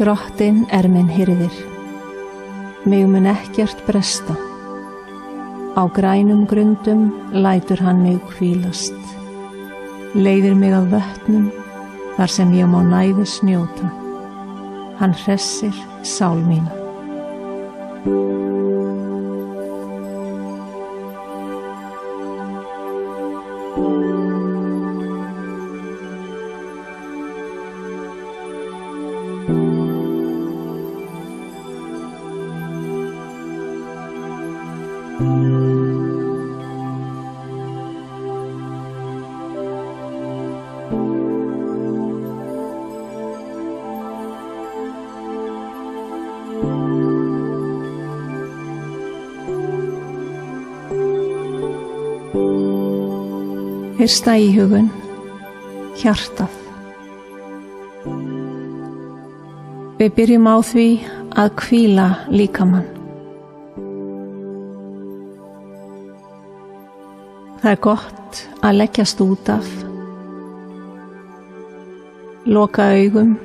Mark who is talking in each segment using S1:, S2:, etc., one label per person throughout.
S1: Drottinn minn hirðir, mig mun ekkert bresta. Á grænum grundum lætur hann mig hvílast. Leiðir mig að vötnum, þar sem ég má næðis njóta. Hann hressir sál mína. Fyrsta íhugun, hjartað. Við byrjum á því að hvíla líkamann. Það gott að leggjast út af, loka augum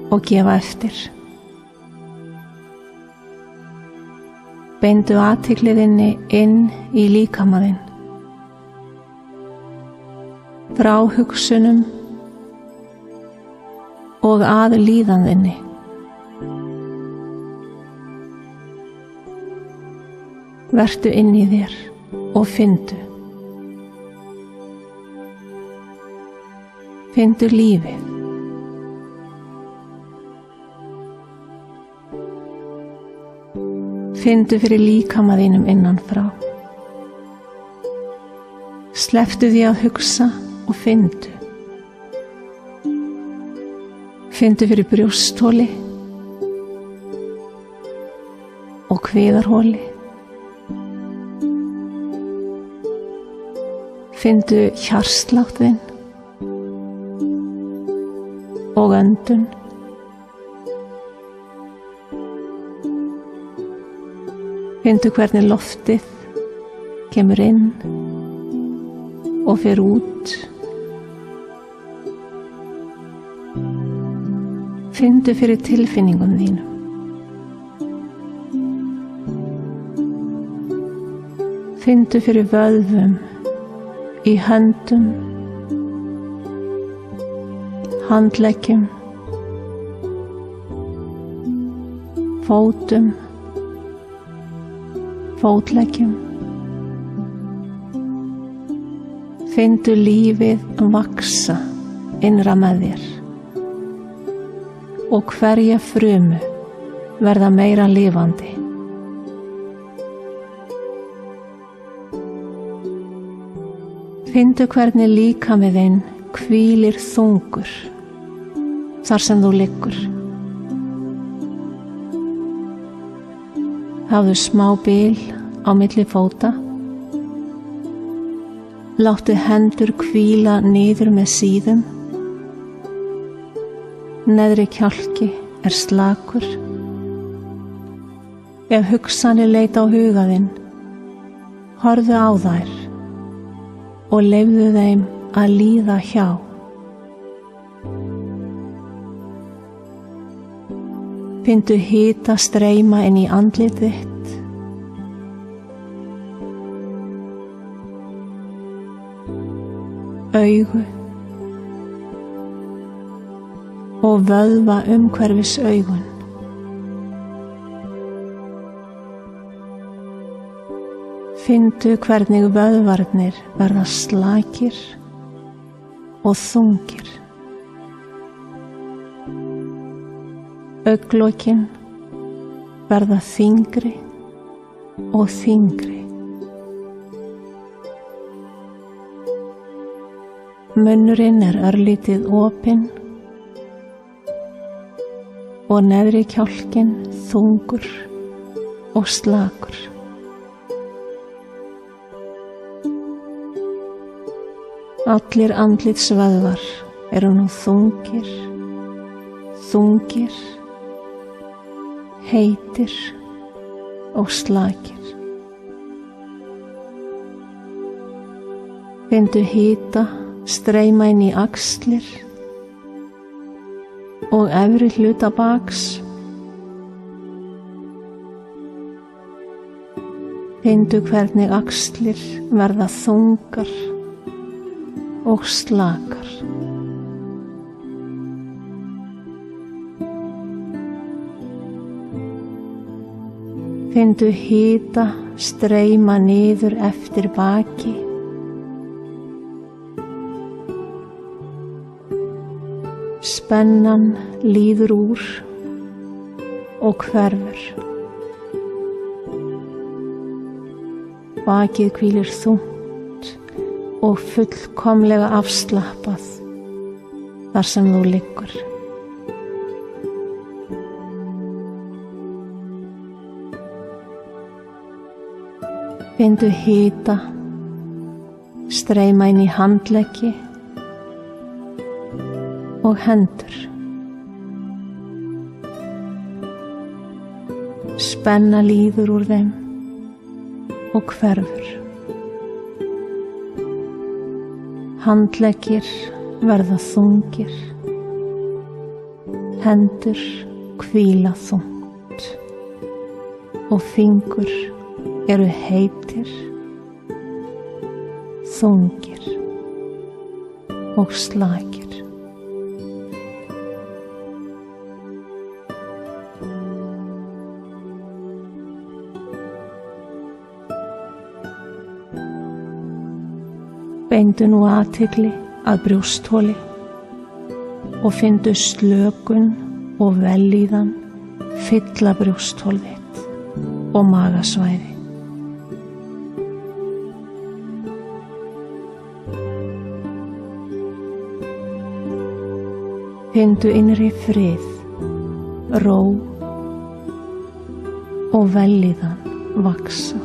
S1: og gefa eftir. Beindu athygli þinni inn í líkamann. Frá hugsunum og að líðan þinni. Vertu inn í þér og findu. Findu lífið. Findu fyrir líkama þínum innan frá. Slepptu því að hugsa og findu. Findu fyrir brjóstholi og kviðarholi. Findu hjartslátt þinn og öndun. Findu hvernig loftið kemur inn og fer út. Findu fyrir tilfinningum þínum. Findu fyrir vöðvum í höndum, handleggjum, fótum, fótleggjum. Findu lífið vaxa innra með þér og hverja frumu verða meira lifandi. Findu hvernig líkami þinn hvílir þungur þar sem þú liggur. Hafðu smá bil á milli fóta. Láttu hendur hvíla niður með síðum. Neðri kjálki slakur. Ef hugsanir leita á huga þinn, horfðu á þær og leyfðu þeim að líða hjá. Findu hita streyma inn í andlit þitt. Augu og vöðva umhverfis augun. Findu hvernig vöðvarnir verða slakir og þungir. Augnlokin verða þyngri og þyngri. Munnurinn örlítið opinn og neðri kjálkinn þungur og slakur. Allir andlitsvöðvar eru nú þungir, heitir og slakir. Findu hita streyma inn í axlir, og efri hluta baks. Finndu hvernig axlir verða þungar og slakar. Finndu hita streyma niður eftir baki. Spennan líður úr og hverfur. Bakið hvílir þungt og fullkomlega afslappað þar sem þú liggur. Finndu hita streyma inn í handleggi og hendur. Spenna líður úr þeim og hverfur. Handleggir verða þungir, hendur hvíla þungt og fingur eru heitir, þungir og slakir. Beindu nú athygli að brjóstholi og finndu slökun og vellíðan fylla brjósthol þitt og magasvæði. Finndu innri frið, ró og vellíðan vaxa.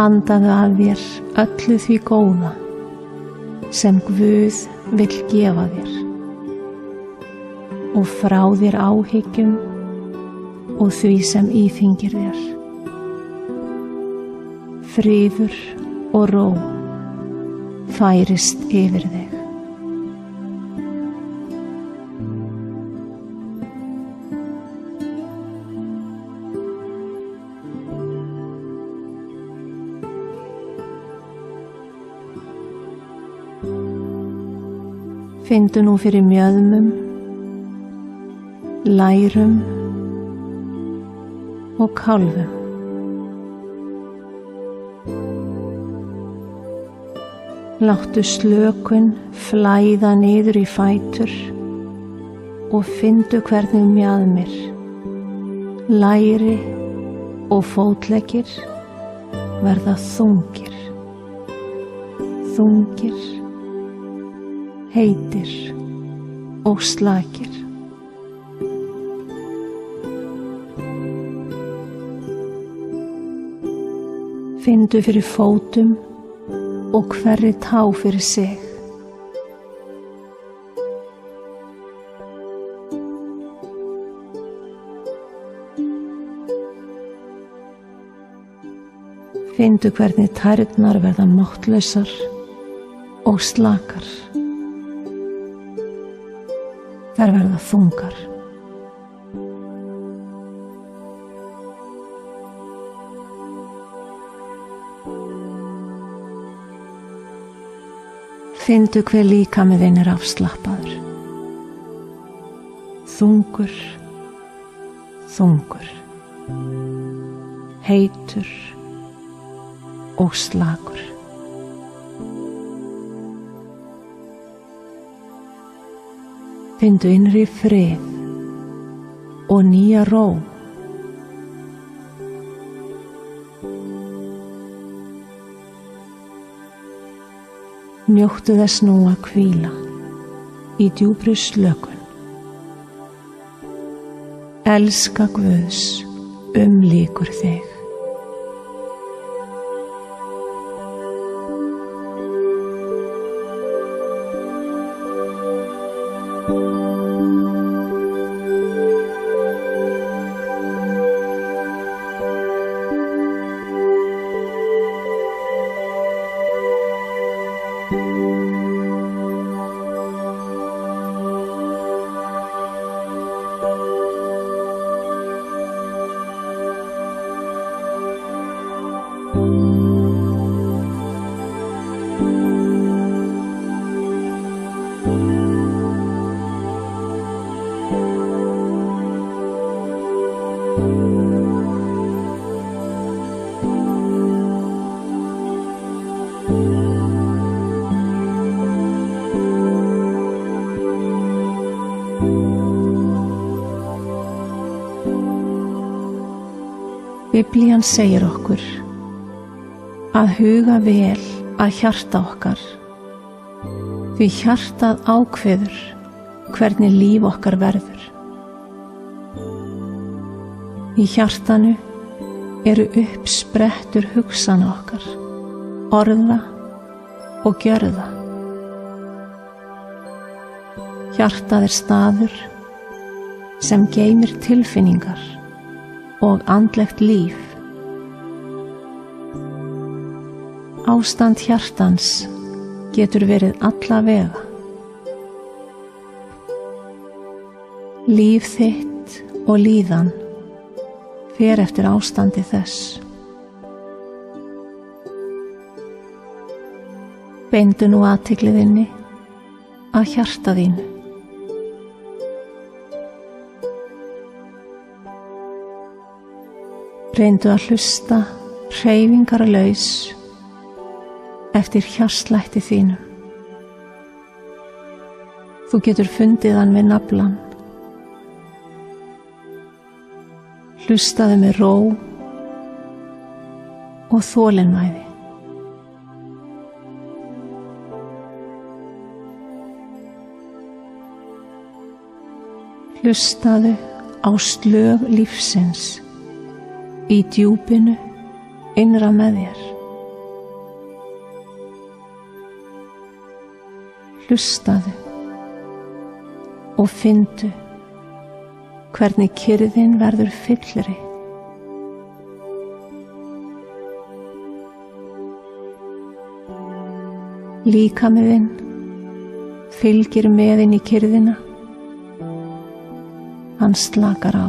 S1: Andaðu að þér öllu því góða sem Guð vill gefa þér og frá þér áhyggjum og því sem íþyngir þér. Friður og ró færist yfir þig. Finndu nú fyrir mjöðmum, lærum og kálfum. Láttu slökun flæða niður í fætur og finndu hvernig mjaðmir, læri og fótleggir verða þungir, heitir og slakir. Finndu fyrir fótum og hverri tá fyrir sig. Finndu hvernig tærnar verða máttlausar og slakar. Þær verða þungar. Finndu hver líkami þinn er afslappaður. Þungur, heitur og slakur. Finndu innri frið og nýja ró. Njóttu þess nú að hvíla í djúpri slökun. Elska Guðs umlykur þig. Biblían segir okkur að huga vel að hjarta okkar, því hjartað ákveður hvernig líf okkar verður. Í hjartanu eru uppsprettur hugsana okkar, orða og gjörða. Hjartað er staður sem geymir tilfinningar og andlegt líf. Ástand hjartans getur verið alla vega. Líf þitt og líðan fer eftir ástandi þess. Beindu nú athygli þinni að hjarta þínu. Reyndu að hlusta hreyfingarlaus eftir hjartslætti þínum. Þú getur fundið hann við naflann. Hlustaðu með ró og þolinmæði. Hlustaðu á slög lífsins í djúpinu innra með þér. Hlustaðu og finndu hvernig kyrrðin verður fyllri. Líkami þinn fylgir með inn í kyrrðina. Hann slakar á.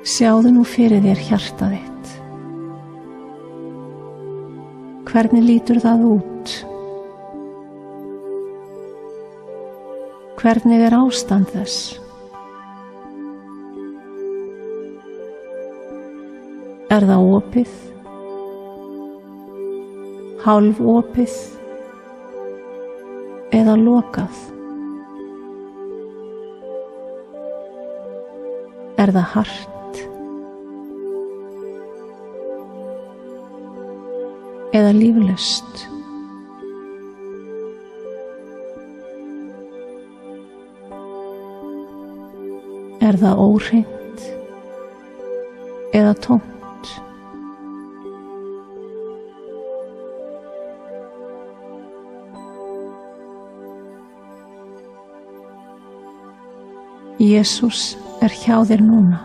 S1: Sjáðu nú fyrir þér hjarta þitt. Hvernig lítur það út? Hvernig er ástand þess? Er það opið? Hálfopið? Eða lokað? Er það hart? Eða líflaust? Er það óhreint eða tómt? Jesús er hjá þér núna.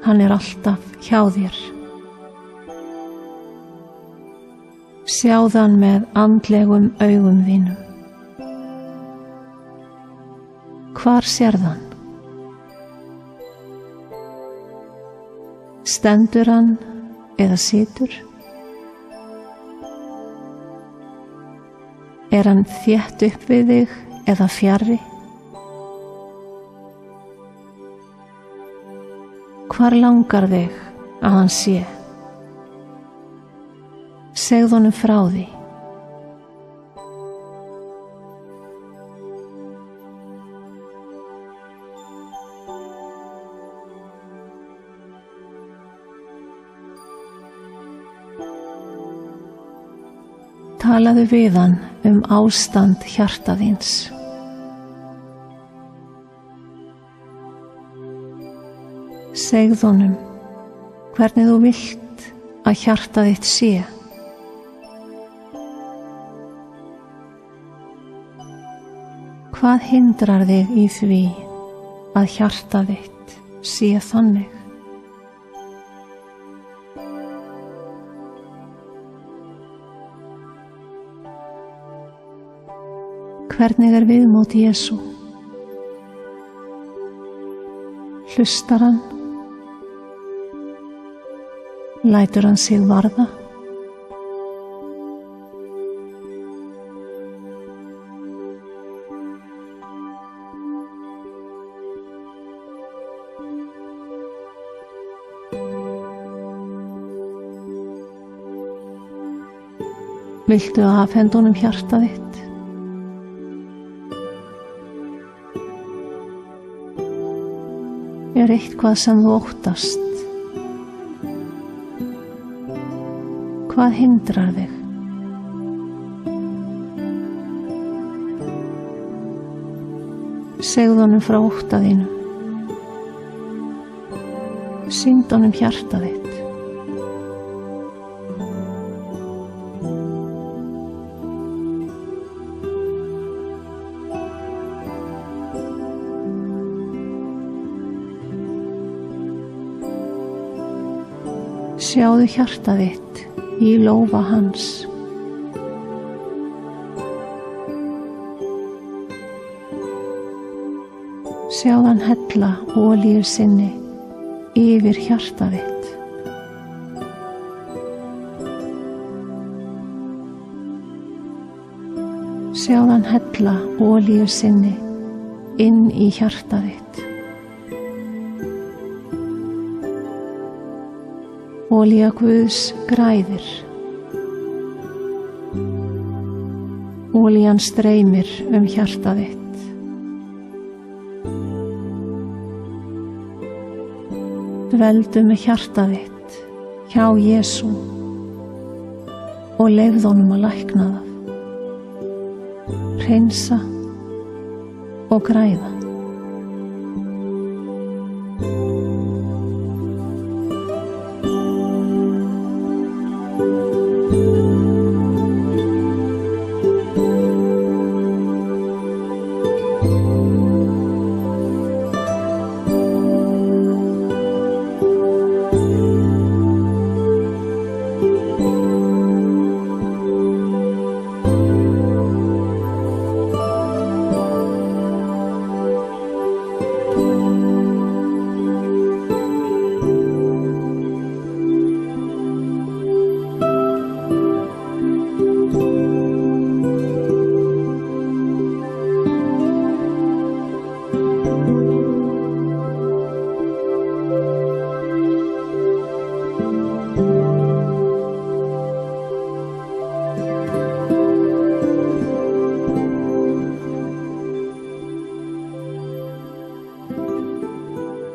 S1: Hann er alltaf hjá þér. Sjáðu hann með andlegum augum þínum. Hvar sérðu hann? Stendur hann eða situr? Er hann þétt upp við þig eða fjarri? Hvar langar þig að hann sé? Segðu honum frá því. Talaðu við hann ástand hjarta þíns. Segðu honum hvernig þú vilt að hjarta þitt sé. Hvað hindrar þig í því að hjarta þitt sé þannig? Hvernig er viðmót Jesú? Hlustar hann? Lætur hann sig varða? Viltu afhenda honum hjarta þitt? Er eitthvað sem þú óttast? Hvað hindrar þig? Segðu honum frá ótta þínum. Sýndu honum hjarta þitt. Sjáðu hjarta þitt í lófa hans. Sjáðu hann hella olíu sinni yfir hjarta þitt. Sjáðu hann hella olíu sinni inn í hjarta þitt. Olía Guðs græðir. Olían streymir hjarta þitt. Dveldu með hjarta þitt hjá Jesú og leyfðu honum að lækna það, hreinsa og græða.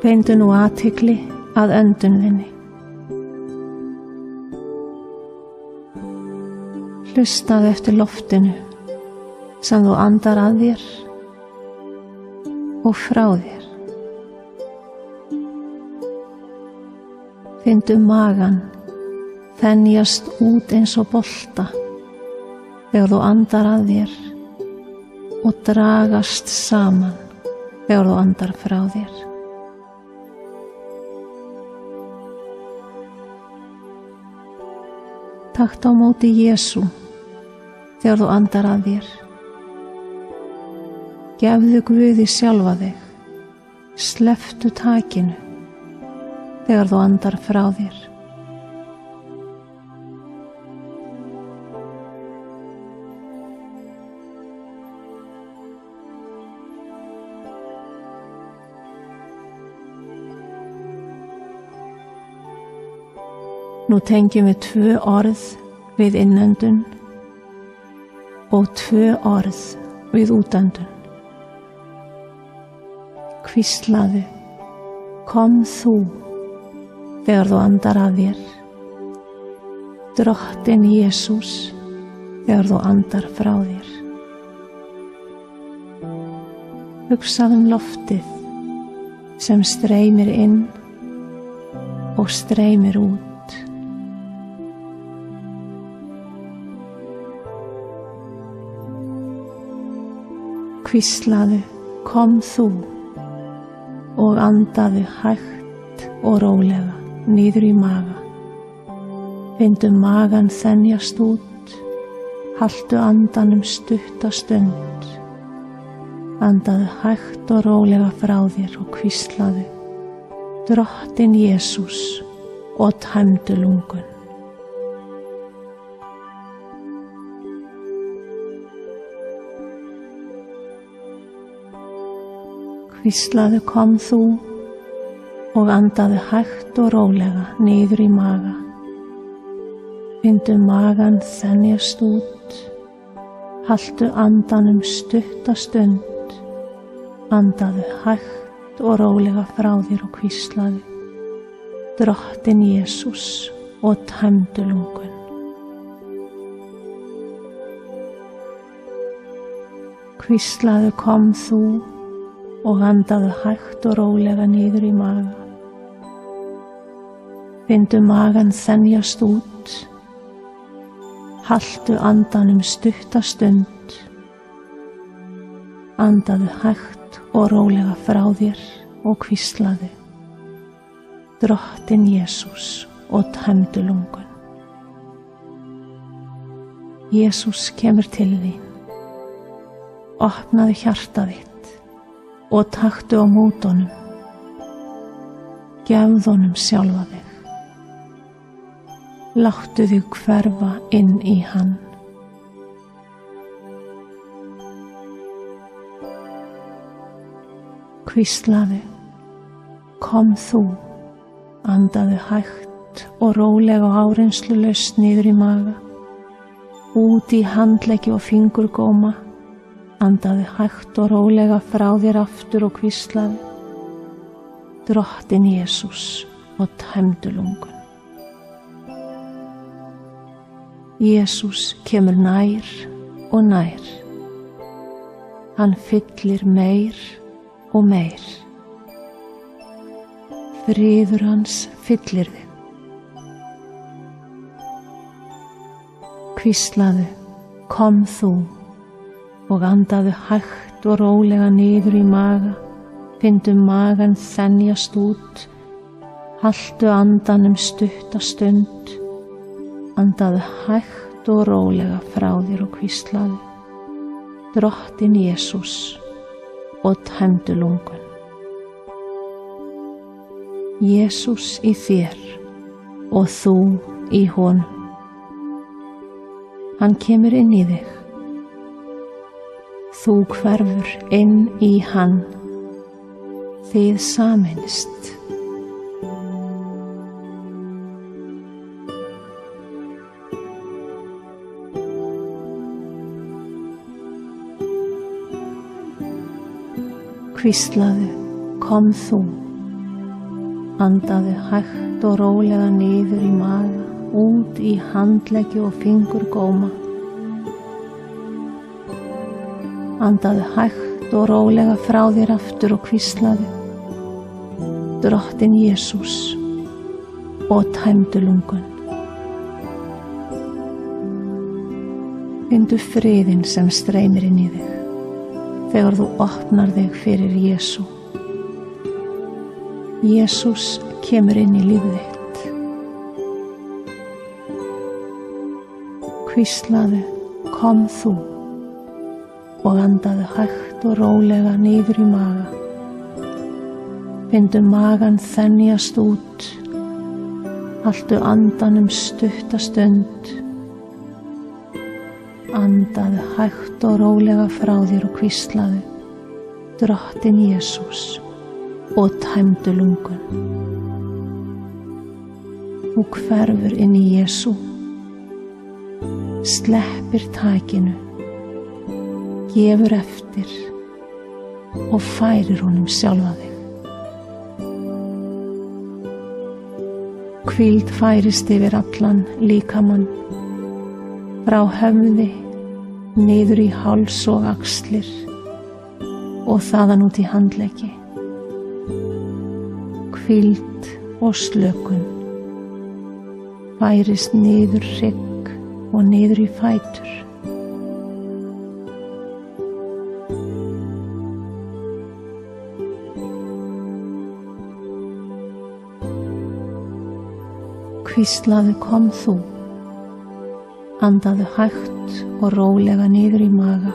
S1: Beindu nú athygli að öndun þinni. Hlustaðu eftir loftinu sem þú andar að þér og frá þér. Finndu magann þenjast út eins og bolta þegar þú andar að þér og dragast saman þegar þú andar frá þér. Taktu á móti Jesú þegar þú andar að þér. Gefðu Guði sjálfa þig. Slepptu takinu þegar þú andar frá þér. Nú tengjum við 2 orð við innöndun og 2 orð við útöndun. Hvíslaðu, kom þú þegar þú andar að þér. Drottinn Jesús þegar þú andar frá þér. Hugsaðu loftið sem streymir inn og streymir út. Hvíslaðu, kom þú og andaðu hægt og rólega niður í maga. Finndu magann þenjast út, haltu andanum stutta stund. Andaðu hægt og rólega frá þér og hvíslaðu, Drottinn Jesús, og tæmdu lungun. Hvíslaðu, kom þú og andaðu hægt og rólega niður í maga. Finndu magann þenjast út, haltu andanum stutta stund, andaðu hægt og rólega frá þér og hvíslaðu: Drottinn Jesús, og tæmdu lungun. Hvíslaðu: Kom þú, og andaðu hægt og rólega niður í maga. Finndu magann þenjast út, haltu andanum stutta stund, andaðu hægt og rólega frá þér og hvíslaðu: Drottinn Jesús, og tæmdu lungun. Jesús kemur til þín. Opnaðu hjarta þitt og taktu á móti honum. Gefðu honum sjálfa þig. Láttu þig hverfa inn í hann. Hvíslaðu: Kom þú, andaðu hægt og rólega og áreynslulaust niður í maga, út í handleggi og fingurgóma, andaðu hægt og rólega frá þér aftur og hvíslaðu: Drottinn Jesús, og tæmdu lungun. Jesús kemur nær og nær. Hann fyllir meir og meir. Friður hans fyllir þig. Hvíslaðu: Kom þú, og andaðu hægt og rólega niður í maga. Finndu magann þenjast út, haltu andanum stutta stund, andaðu hægt og rólega frá þér og hvíslaðu: Drottinn Jesús, og tæmdu lungun. Jesús í þér og þú í honum. Hann kemur inn í þig. Þú hverfur inn í hann. Þið sameinist. Hvíslaðu: Kom þú, andaðu hægt og rólega niður í maga, út í handleggi og fingurgóma. Andaðu hægt og rólega frá þér aftur og hvíslaðu: Drottinn Jesús, og tæmdu lungun. Finndu friðinn sem streymir inn í þig þegar þú opnar þig fyrir Jesú. Jesús kemur inn í lífið þitt. Hvíslaðu: Kom þú, og andaðu hægt og rólega niður í maga. Finndu magann þenjast út, haltu andanum stutta stund, andaðu hægt og rólega frá þér og hvíslaðu: Drottinn Jesús, og tæmdu lungun. Þú hverfur inn í Jesú, sleppir takinu, gefur eftir og færir honum sjálfa þig. Hvíld færist yfir allan líkamann, frá höfði niður í háls og axlir og þaðan út í handleggi. Hvíld og slökun færist niður hrygg og niður í fætur. Hvíslaðu: Kom þú, andaðu hægt og rólega niður í maga,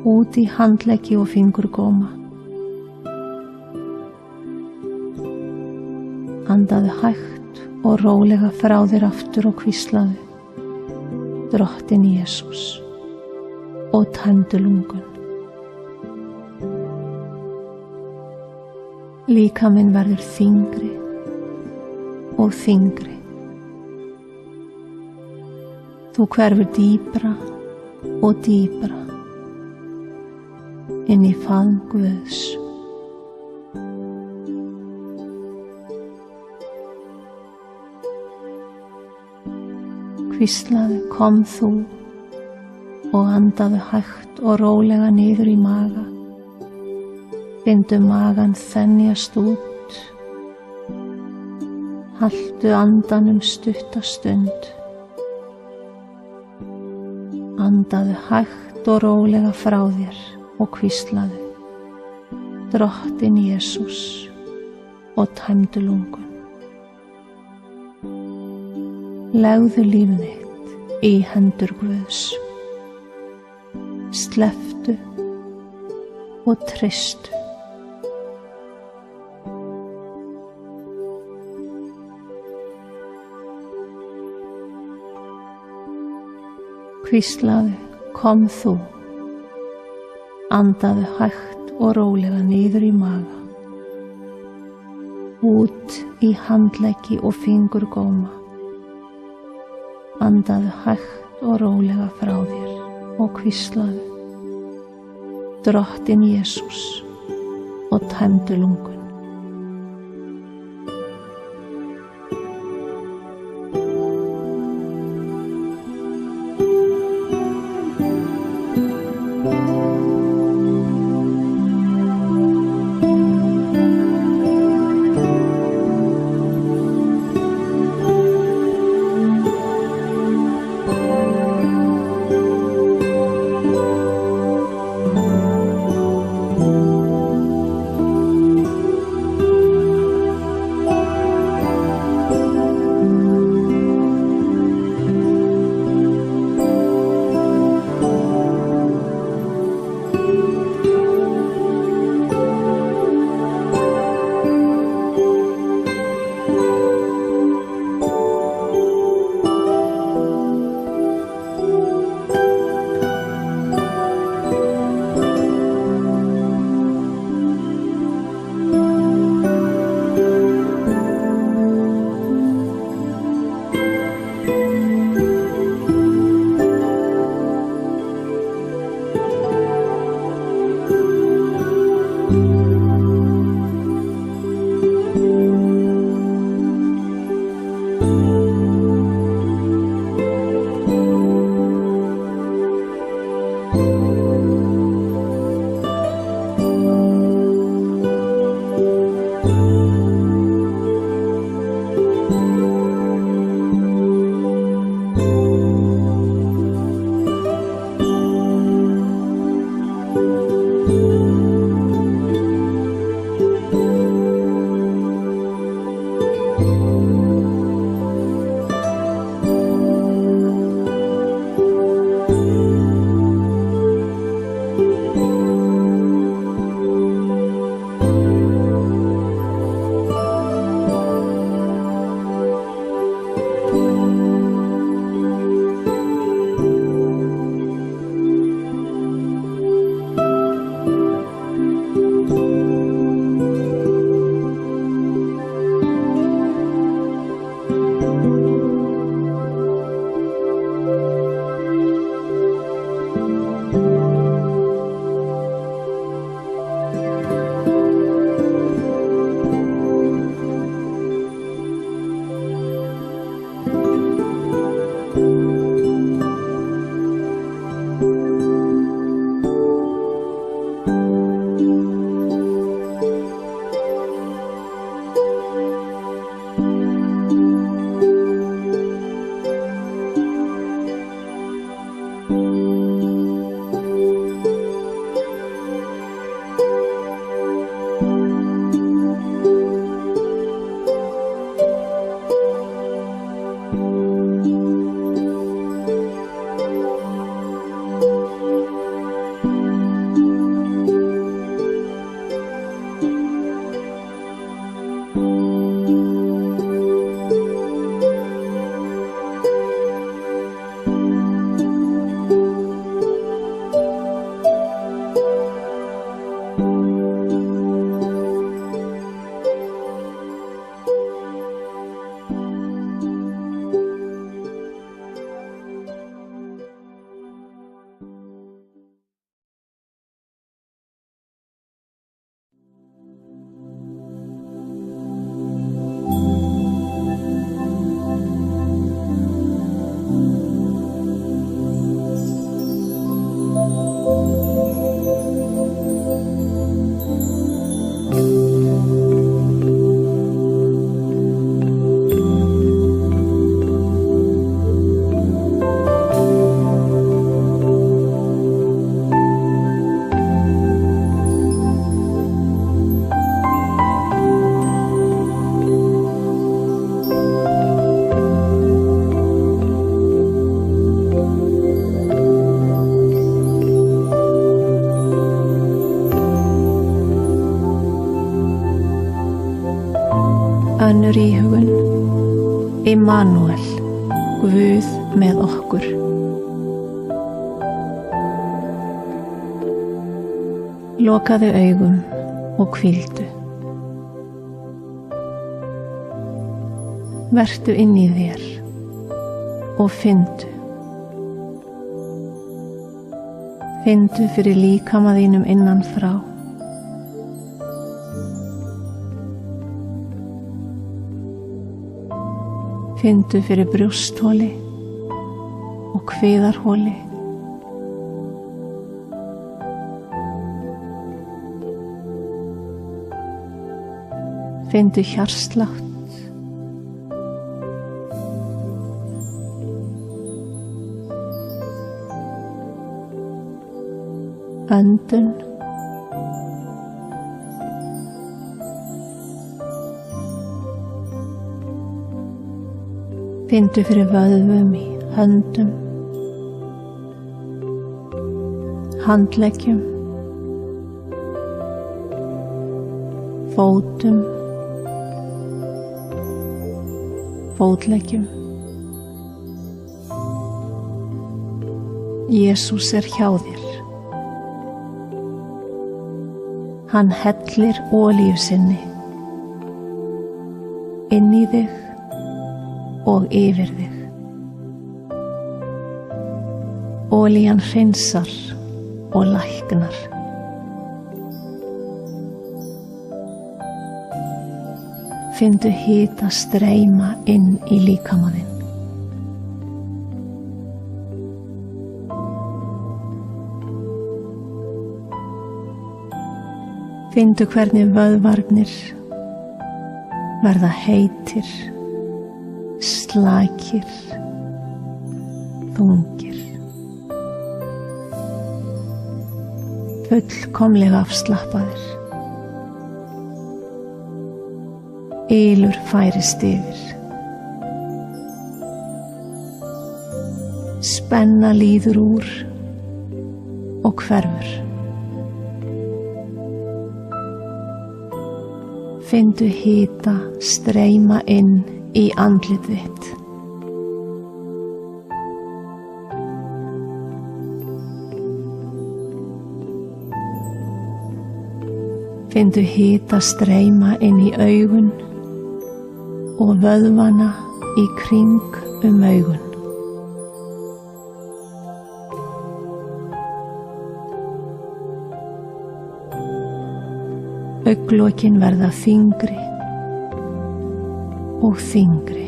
S1: út í handleggi og fingurgóma. Andaðu hægt og rólega frá þér aftur og hvíslaðu: Drottinn Jesús, og tæmdu lungun. Líkaminn verður þyngri og þyngri. Þú hverfur dýpra og dýpra inn í faðm Guðs. Hvíslaðu, kom þú og andaðu hægt og rólega niður í maga. Finndu magann þenjast út. Haltu andanum stutta stund. Andaðu hægt og rólega frá þér og hvíslaðu: Drottinn Jesús, og tæmdu lungun. Legðu líf þitt í hendur Guðs. Slepptu og treystu. Hvíslaðu, kom þú. Andaðu hægt og rólega niður í maga. Út í handleggi og fingurgóma. Andaðu hægt og rólega frá þér og hvíslaðu: Drottinn Jesús, og tæmdu lungun. önnur íhugun, Immanuel, Guð með okkur. Lokaðu augum og hvíldu. Vertu inn í þér og finndu. Finndu fyrir líkama þínum innan frá. Finndu fyrir brjóstholi og kviðarholi. Finndu hjartslátt. Öndun. Finndu fyrir vöðvum í höndum, handleggjum, fótum, fótleggjum. Jesús hjá þér. Hann hellir olíu sinni inn í þig og yfir þig. Olían hreinsar og læknar. Finndu hita streyma inn í líkama þinn. Finndu hvernig vöðvarnir verða heitir, slakir, þungir. Fullkomlega afslappaðir. Ylur færist yfir. Spenna líður úr og hverfur. Finndu hita streyma inn í andlit þitt. Finndu hita streyma inn í augun og vöðvana í kring augun. Augnlokin verða þyngri og þyngri.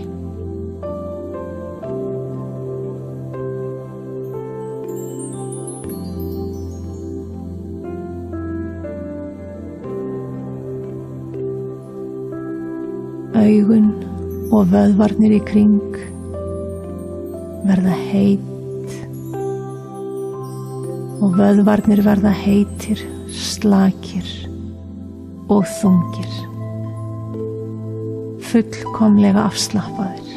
S1: Augun og vöðvarnir í kring verða heit og vöðvarnir verða heitir, slakir og þungir. Fullkomlega afslappaðir.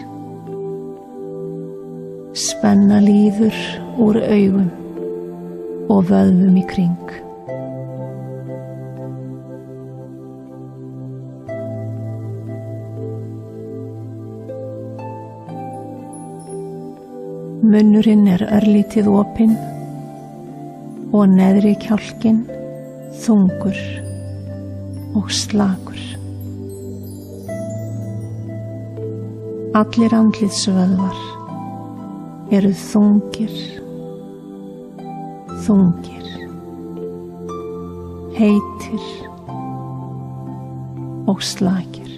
S1: Spenna líður úr augum og vöðvum í kring. Munnurinn örlítið opinn og neðri kjálkinn þungur og slakur. Allir andlitsvöðvar eru þungir, heitir og slakir.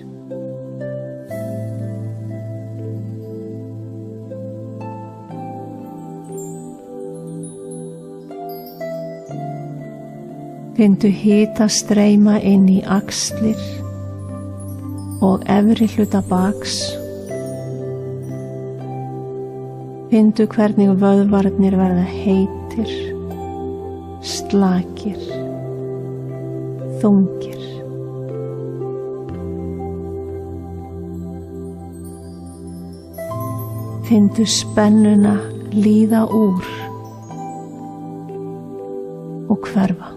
S1: Finndu hita streyma inn í axlir og efri hluta baks. Finndu hvernig vöðvarnir verða heitir, slakir, þungir. Finndu spennuna líða úr og hverfa.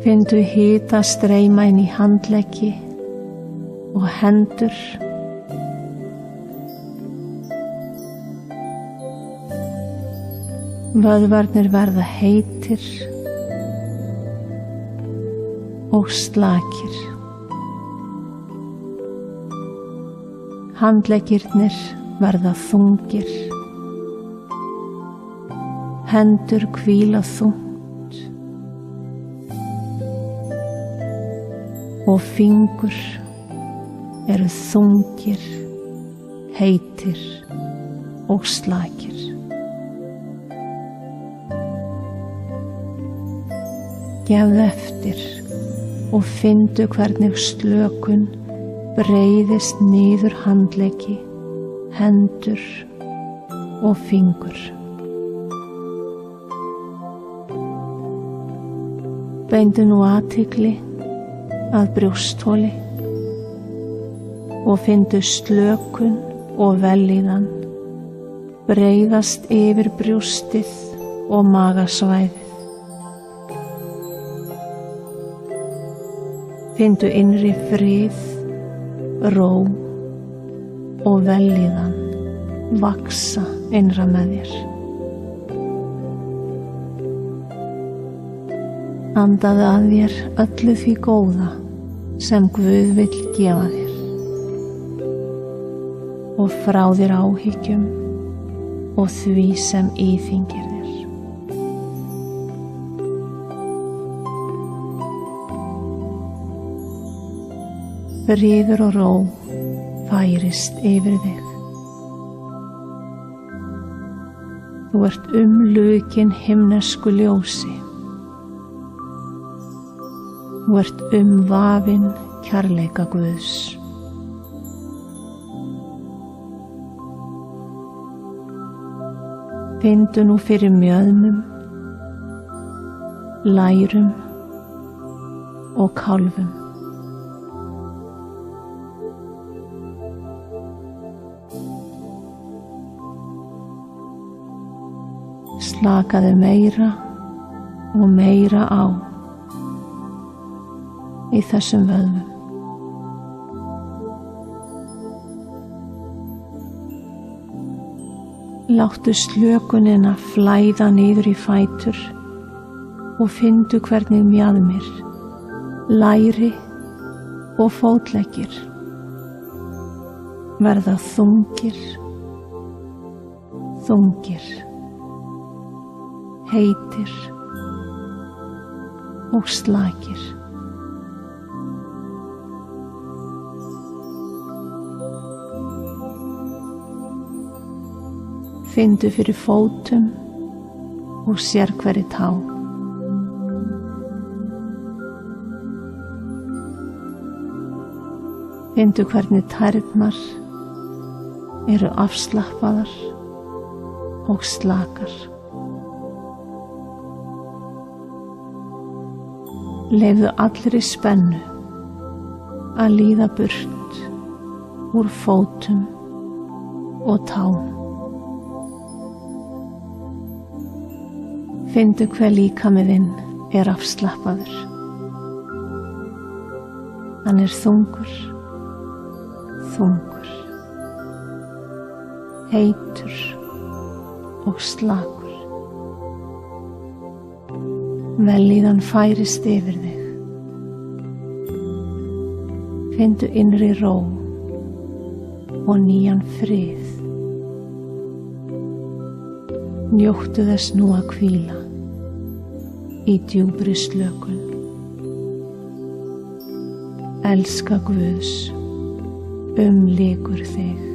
S1: Finndu hita streyma inn í handleggi og hendur. Vöðvarnir verða heitir og slakir. Handleggirnir verða þungir. Hendur hvíla þungt og fingur eru þungir, heitir og slakir. Gefðu eftir og finndu hvernig slökun breiðist niður handleggi, hendur og fingur. Beindu nú athygli að brjóstholi og finndu slökun og vellíðan breiðast yfir brjóstið og magasvæðið. Finndu innri frið, ró og vellíðan vaxa innra með þér. Andaðu að þér öllu því góða sem Guð vill gefa þér og frá þér áhyggjum og því sem íþyngir þér. Friður og ró færist yfir þig. Þú ert umlukin himnesku ljósi. Þú ert umvafin kærleika Guðs. Finndu nú fyrir mjöðmum, lærum og kálfum. Slakaðu meira og meira á í þessum vöðvum. Láttu slökunina flæða niður í fætur og finndu hvernig mjaðmir, læri og fótleggir verða þungir, heitir og slakir. Finndu fyrir fótum og sérhverri tá. Finndu hvernig tærnar eru afslappaðar og slakar. Leyfðu allri spennu að líða burt úr fótum og tám. Finndu hve líkami þinn er afslappaður. Hann er þungur, heitur og slakur. Vellíðan færist yfir þig. Finndu innri ró og nýjan frið. Njóttu þess nú að hvíla í djúpri slökun. Elska Guðs umlykur þig.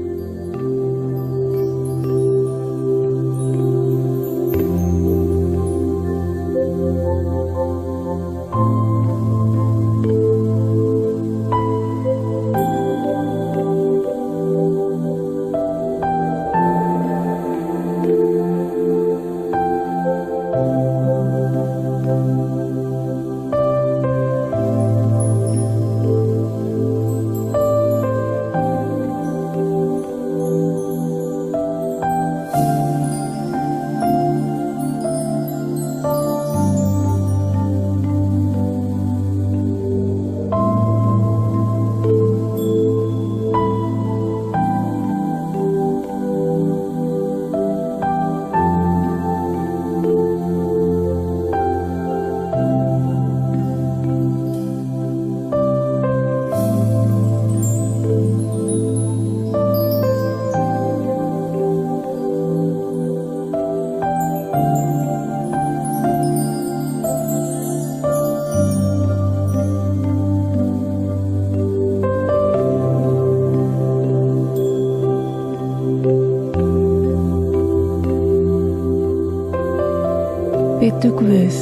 S1: Reyndu Guð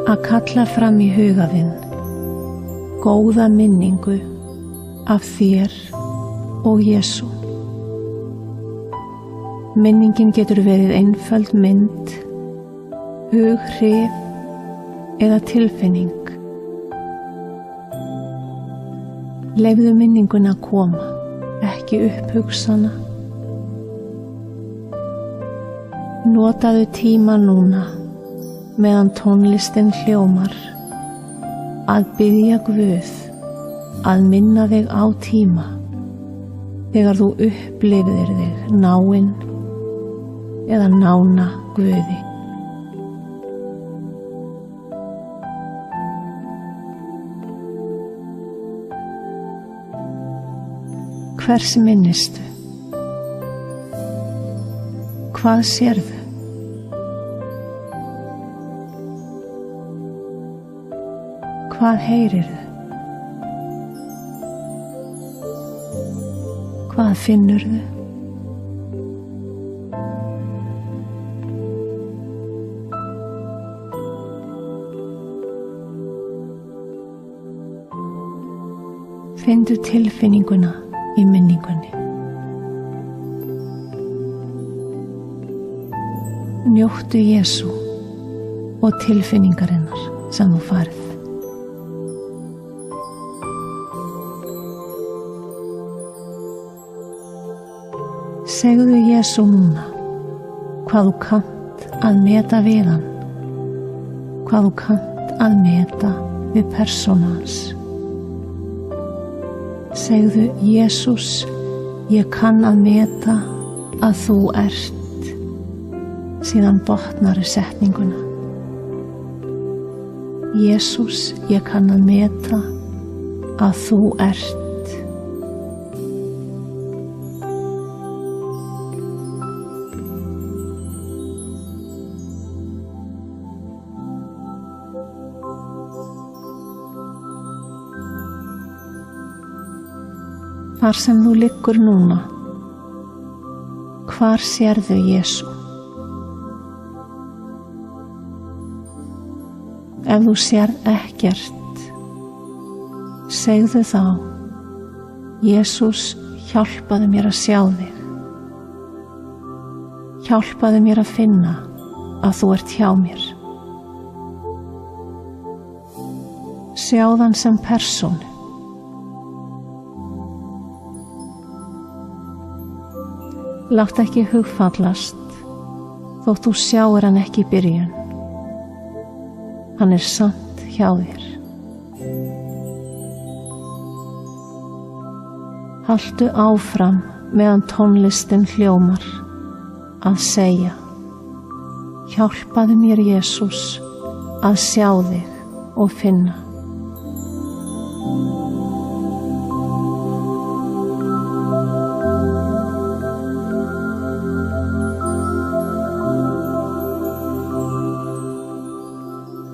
S1: að kalla fram í huga þinn góða minningu af þér og Jesú. Minningin getur verið einföld mynd, hughrif eða tilfinning. Leyfðu minninguna að koma, ekki upphugsana. Notaðu tíma núna meðan tónlistin hljómar að biðja Guð að minna þig á tíma þegar þú upplifðir þig náinn eða nána Guði. Hvers minnistu? Hvað sérðu? Hvað heyrirðu? Hvað finnurðu? Finndu tilfinninguna í minningunni. Njóttu Jesú og tilfinningarinnar sem þú færð. Segðu Jesú núna hvað þú kannt að meta við hann, hvað þú kannt að meta við persónu hans. Segðu Jesús, ég kann að meta að þú ert, síðan botnaru setninguna. Jesús, ég kann að meta að þú ert. Hvar sem þú liggur núna, hvar sérðu Jesú? Ef þú sérð ekkert, segðu þá, Jesús, hjálpaðu mér að sjá þig. Hjálpaðu mér að finna að þú ert hjá mér. Sjáðu hann sem persónu. Látt ekki hugfallast þótt þú sjáir hann ekki í byrjun. Hann er samt hjá þér. Haltu áfram meðan tónlistin hljómar að segja: hjálpaðu mér Jesús að sjá þig og finna.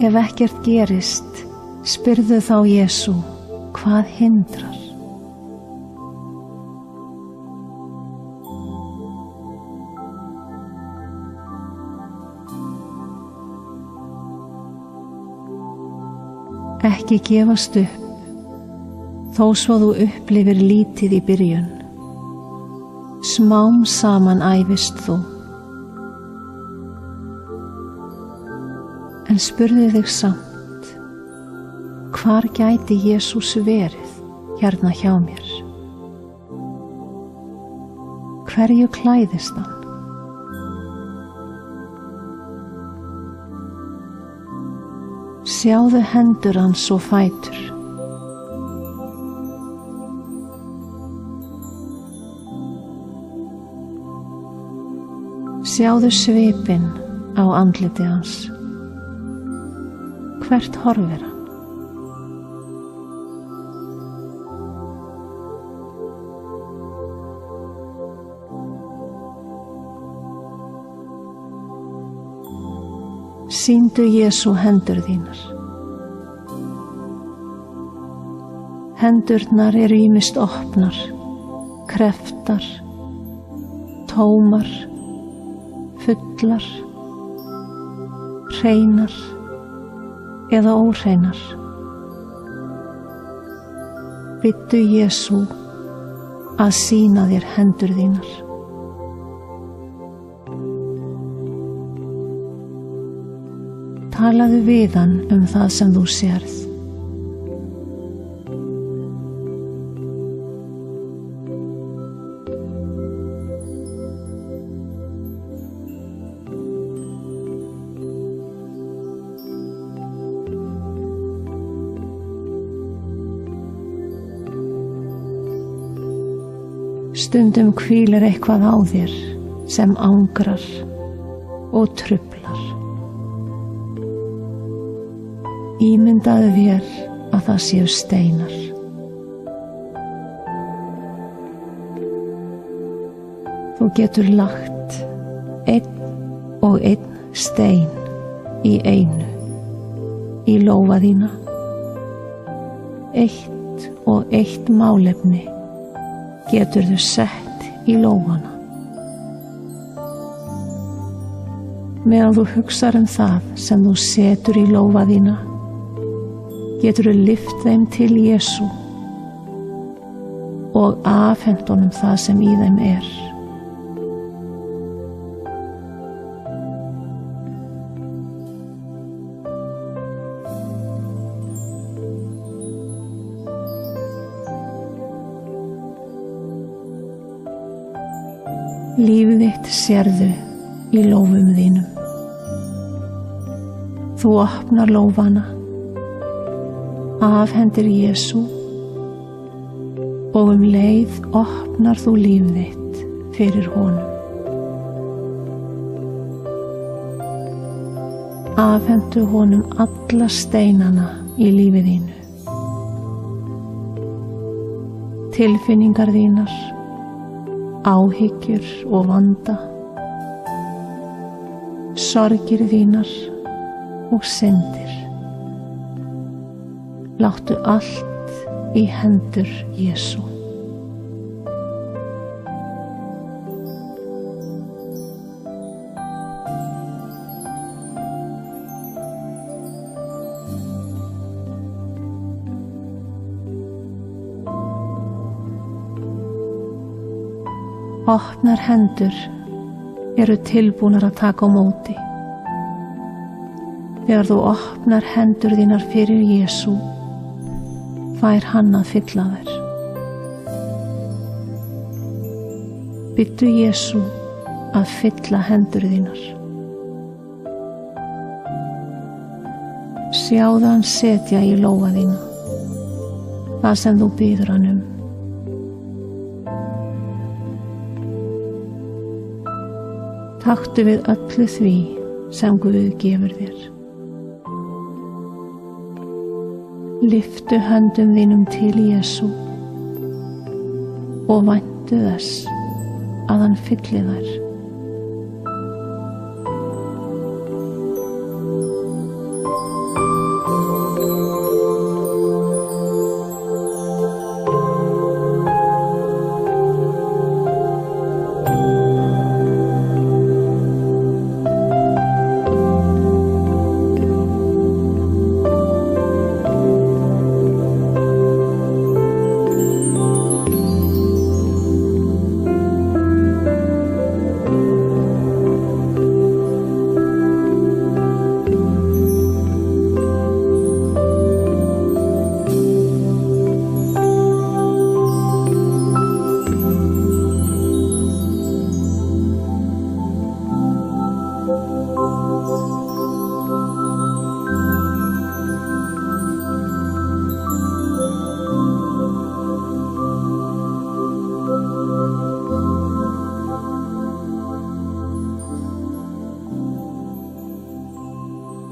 S1: Ef ekkert gerist, spyrðu þá Jesú, hvað hindrar? Ekki gefast upp, þó svo þú upplifir lítið í byrjun. Smám saman æfist þú. En spurðu þig samt, hvar gæti Jesús verið hérna hjá mér? Hverju klæðist hann? Sjáðu hendur hans og fætur. Sjáðu svipinn á andliti hans. Hvert horfir hann? Sýndu Jesú hendur þínar. Hendurnar eru ýmist opnar, krepptar, tómar, fullar, hreinar eða óhreinar. Biðdu Jesú að sýna þér hendur þínar. Talaðu við hann það sem þú sérð. Stundum hvílir eitthvað á þér sem angrar og truflar. Ímyndaðu þér að það séu steinar. Þú getur lagt einn og einn stein í einu í lófa þína. Eitt og eitt málefni geturðu sett í lófana. Meðan þú hugsar það sem þú setur í lófa þína, geturðu lyft þeim til Jesú og afhent honum það sem í þeim er. Lífið þitt sérðu í lófum þínum. Þú opnar lófana, afhendir Jesú og leið opnar þú lífið þitt fyrir honum. Afhendu honum alla steinana í lífið þínu. Tilfinningar þínar, áhyggjur og vanda, sorgir þínar og syndir. Láttu allt í hendur Jesú. Opnar hendur eru tilbúnar að taka á móti. Þegar þú opnar hendur þínar fyrir Jesú, fær hann að fylla þær. Biðdu Jesú að fylla hendur þínar. Sjáðu hann setja í lófa þína það sem þú biður hann Taktu við öllu því sem Guð gefur þér. Lyftu höndum þínum til Jesú og væntu þess að hann fylli þær.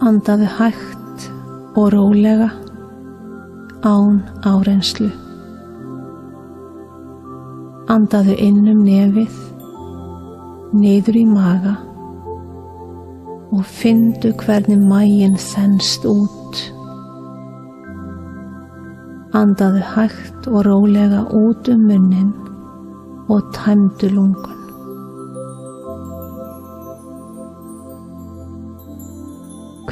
S1: Andaðu hægt og rólega án áreynslu. Andaðu inn nefið, niður í maga og finndu hvernig maginn þenst út. Andaðu hægt og rólega út munninn og tæmdu lungun.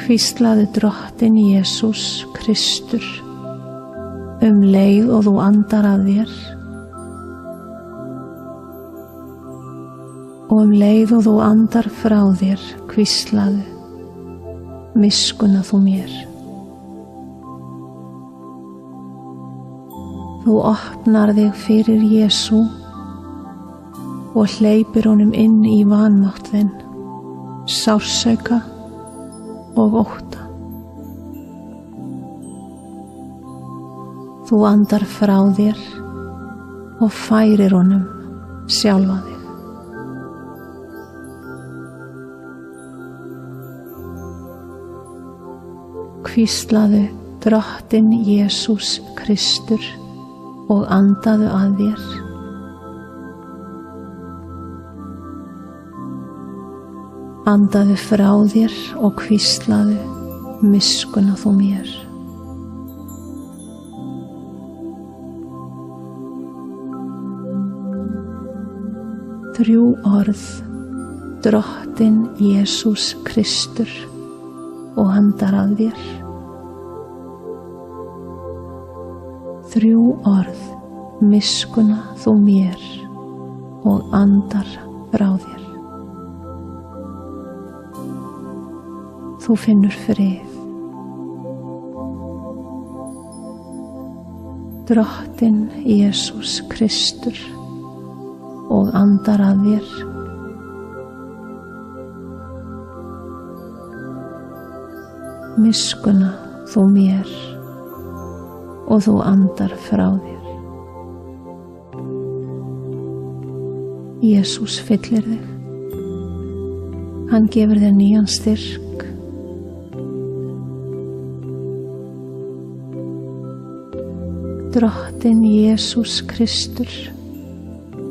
S1: hvíslaði Drottinn Jesús Kristur leið og þú andar að þér, og leið og þú andar frá þér, hvíslaðu, miskunna þú mér. Þú opnar þig fyrir Jesú og hleypir honum inn í vanmátt þinn, sársauka og ótta. Þú andar frá þér og færir honum sjálfa þig. Hvíslaðu Drottinn Jesús Kristur og andaðu að þér. Andaðu frá þér og hvíslaðu, miskunna þú mér. Þrjú orð, Drottinn Jesús Kristur og andar að þér. Þrjú orð, miskunna þú mér og andar frá þér. Þú finnur frið. Drottinn Jesús Kristur og andar að þér. Miskunna þú mér og þú andar frá þér. Jesús fyllir þig. Hann gefur þér nýjan styrk. Drottinn Jesús Kristur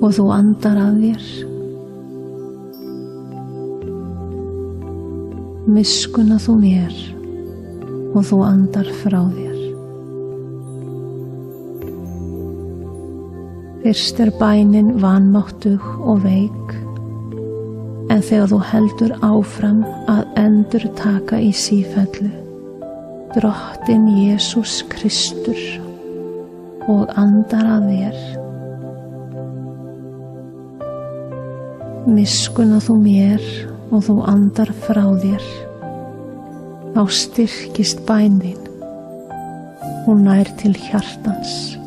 S1: og þú andar að þér. Miskunna þú mér og þú andar frá þér. Fyrst bænin vanmáttug og veik, en þegar þú heldur áfram að endurtaka í sífellu, Drottinn Jesús Kristur og andar að þér. Miskunna þú mér og þú andar frá þér. Þá styrkist bæn þín. Hún nær til hjartans.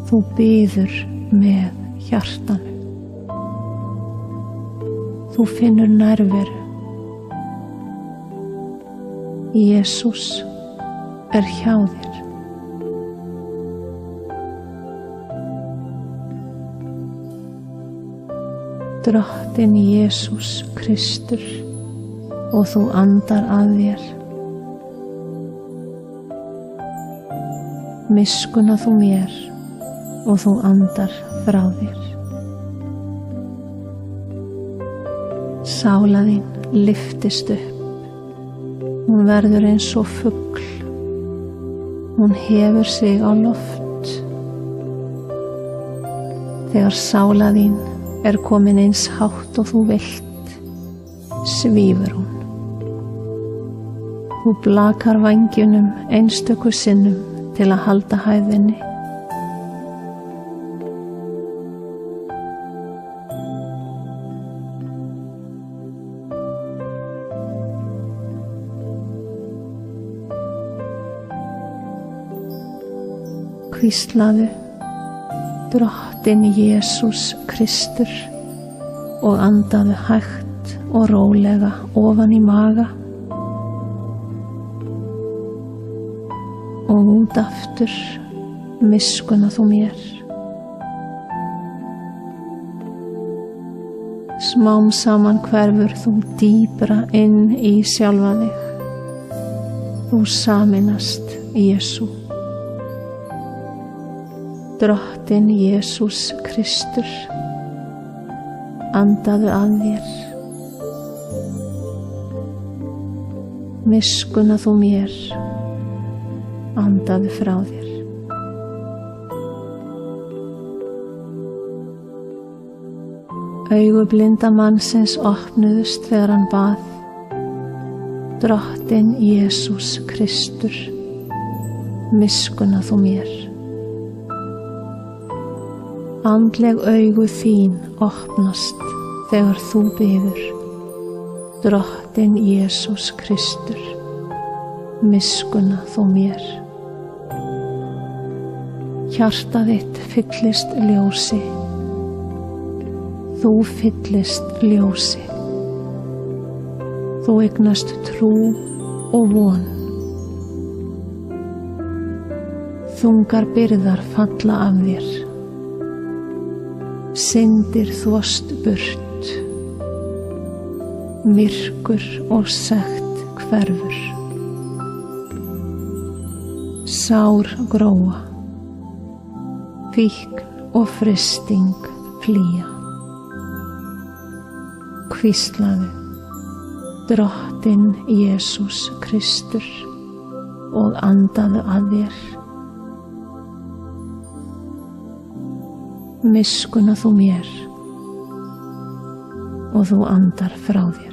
S1: Þú biður með hjartanu. Þú finnur nærveru. Jesús hjá þér. Drottinn Jesús Kristur og þú andar að þér. Miskunna þú mér og þú andar frá þér. Sála þín lyftist upp. Hún verður eins og fugl. Hún hefur sig á loft. Þegar sála þín komin eins hátt og þú vilt, svífur hún. Þú blakar vængjunum einstöku sinnum til að halda hæðinni. Hvíslaðu Drottinn Jesús Kristur og andaðu hægt og rólega ofan í maga og út aftur, miskunna þú mér. Smám saman hverfur þú dýpra inn í sjálfa þig. Þú sameinast Jesú. Drottinn Jesús Kristur, andaðu að þér. Miskunna þú mér, andaðu frá þér. Augu blinda mannsins opnuðust þegar hann bað. Drottinn Jesús Kristur, miskunna þú mér. Andleg augu þín opnast þegar þú biður. Drottinn Jesús Kristur, miskunna þú mér. Hjarta þitt fyllist ljósi, þú fyllist ljósi. Þú eignast trú og von. Þungar byrðar falla af þér. Syndir þvost burt. Myrkur og sekt hverfur. Sár gróa. Fíkn og frysting flýja. Hvíslaðu: Drottinn Jesús Kristur, og andaðu að þér. Miskunna þú mér, og þú andar frá þér.